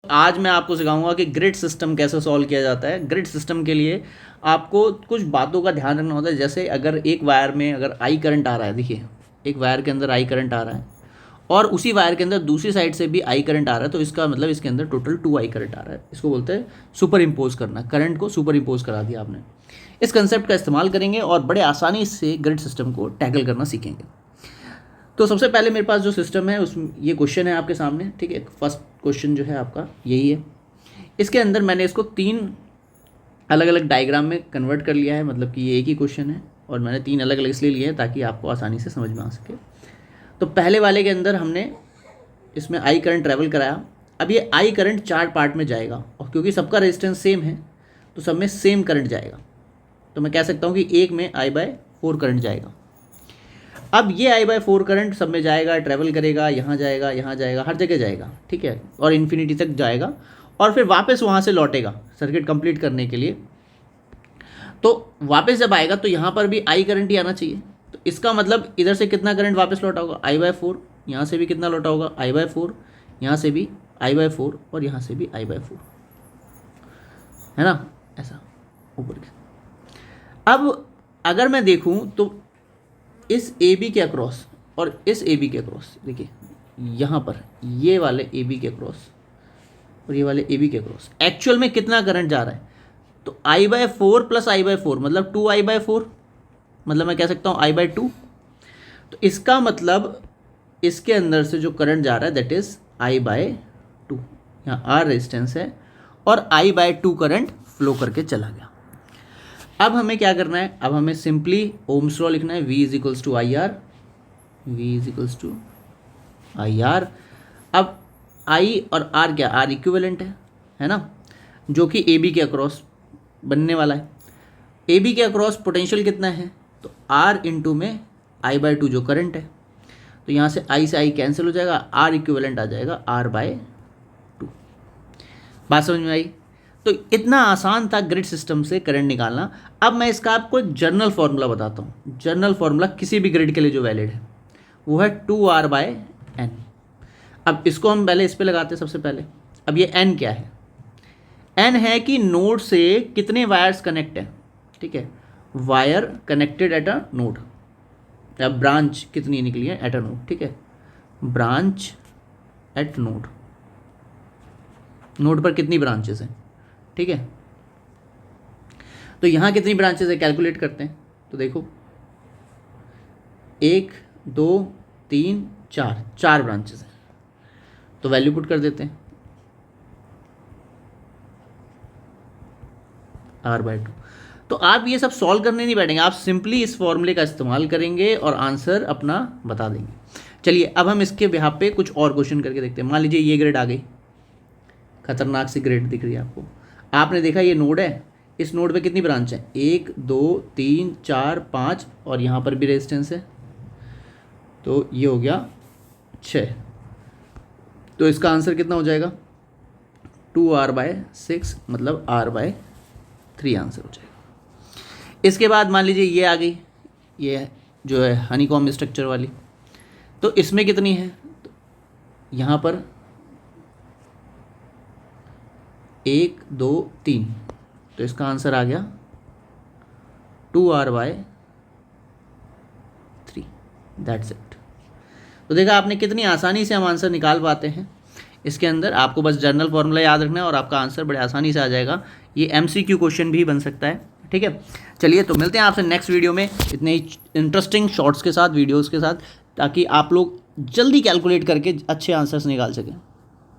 आज मैं आपको सिखाऊंगा कि ग्रिड सिस्टम कैसे सॉल्व किया जाता है। ग्रिड सिस्टम के लिए आपको कुछ बातों का ध्यान रखना होता है। जैसे अगर एक वायर में अगर आई करंट आ रहा है, देखिए एक वायर के अंदर आई करंट आ रहा है और उसी वायर के अंदर दूसरी साइड से भी आई करंट आ रहा है, तो इसका मतलब इसके अंदर टोटल 2 आई करंट आ रहा है। इसको बोलते हैं सुपर इम्पोज करना। करंट को सुपर इम्पोज करा दिया आपने। इस कंसेप्ट का इस्तेमाल करेंगे और बड़े आसानी से ग्रिड सिस्टम को टैकल करना सीखेंगे। तो सबसे पहले मेरे पास जो सिस्टम है उसमें ये क्वेश्चन है आपके सामने, ठीक है। फर्स्ट क्वेश्चन जो है आपका यही है। इसके अंदर मैंने इसको 3 अलग अलग डायग्राम में कन्वर्ट कर लिया है, मतलब कि ये एक ही क्वेश्चन है और मैंने 3 अलग अलग इसलिए लिए हैं ताकि आपको आसानी से समझ में आ सके। तो पहले वाले के अंदर हमने इसमें आई करंट ट्रैवल कराया। अब ये आई करंट 4 पार्ट में जाएगा और क्योंकि सबका रेजिस्टेंस सेम है तो सब में सेम करंट जाएगा। तो मैं कह सकता हूँ कि एक में I/4 करंट जाएगा। अब ये I/4 करंट सब में जाएगा, ट्रैवल करेगा, यहाँ जाएगा, हर जगह जाएगा, ठीक है, और इन्फिनिटी तक जाएगा और फिर वापस वहाँ से लौटेगा सर्किट कंप्लीट करने के लिए। तो वापस जब आएगा तो यहाँ पर भी आई करंट ही आना चाहिए। तो इसका मतलब इधर से कितना करंट वापस लौटा होगा? I/4। यहाँ से भी कितना लौटा होगा? I/4। यहाँ से भी I/4 और यहाँ से भी I/4, है ना, ऐसा ऊपर के। अब अगर मैं देखूँ तो इस AB के अक्रॉस और इस AB के अक्रॉस, देखिए यहाँ पर ये वाले AB के अक्रॉस और ये वाले AB के अक्रॉस एक्चुअल में कितना करंट जा रहा है? तो I/4 प्लस I/4 मतलब 2I/4, मतलब मैं कह सकता हूँ I/2। तो इसका मतलब इसके अंदर से जो करंट जा रहा है दैट इज़ I/2। यहाँ R रेजिस्टेंस है और I/2 करंट फ्लो करके चला गया। अब हमें क्या करना है? अब हमें सिंपली ओम्स लॉ लिखना है। V is to IR, V is to IR। अब I और R क्या? R इक्विवेलेंट है ना, जो कि AB के अक्रॉस बनने वाला है। AB के अक्रॉस पोटेंशियल कितना है? तो R इंटू में I/2 जो करंट है। तो यहाँ से I से I कैंसिल हो जाएगा, R इक्विवेलेंट आ जाएगा R/2। बात समझ में आई? तो इतना आसान था ग्रिड सिस्टम से करंट निकालना। अब मैं इसका आपको एक जर्नल फार्मूला बताता हूँ। जर्नल फार्मूला किसी भी ग्रिड के लिए जो वैलिड है वो है 2R/N। अब इसको हम पहले इस पे लगाते हैं सबसे पहले। अब ये N क्या है? N है कि नोड से कितने वायर्स कनेक्ट हैं, ठीक है, wire connected at a node. अब ब्रांच कितनी निकली है एट अ नोड, ठीक है, ब्रांच एट नोड। नोड पर कितनी ब्रांचेस हैं, ठीक है। तो यहाँ कितनी ब्रांचेस है कैलकुलेट करते हैं। तो देखो 1 2 3 4 ब्रांचेस हैं। तो वैल्यू पुट कर देते हैं R/2। तो आप ये सब सॉल्व करने नहीं बैठेंगे, आप सिंपली इस फॉर्मूले का इस्तेमाल करेंगे और आंसर अपना बता देंगे। चलिए अब हम इसके बिहाफ पे कुछ और क्वेश्चन करके देखते हैं। मान लीजिए ये ग्रिड आ गई, खतरनाक सी ग्रिड दिख रही है आपको। आपने देखा ये नोड है, इस नोड पे कितनी ब्रांच है? 1 2 3 4 5 और यहाँ पर भी रेजिस्टेंस है। तो ये हो गया 6। तो इसका आंसर कितना हो जाएगा? 2R/6 मतलब R/3 आंसर हो जाएगा। इसके बाद मान लीजिए ये आ गई, ये जो है हनीकॉम्ब स्ट्रक्चर वाली। तो इसमें कितनी है? तो यहाँ पर 1 2 3, तो इसका आंसर आ गया 2R/3। That's it. तो देखा आपने कितनी आसानी से हम आंसर निकाल पाते हैं। इसके अंदर आपको बस जर्नल फार्मूला याद रखना है और आपका आंसर बड़े आसानी से आ जाएगा। ये MCQ क्वेश्चन भी बन सकता है, ठीक है। चलिए तो मिलते हैं आपसे नेक्स्ट वीडियो में इतने ही इंटरेस्टिंग शॉर्ट्स के साथ, वीडियोज़ के साथ, ताकि आप लोग जल्दी कैलकुलेट करके अच्छे आंसर्स निकाल सकें।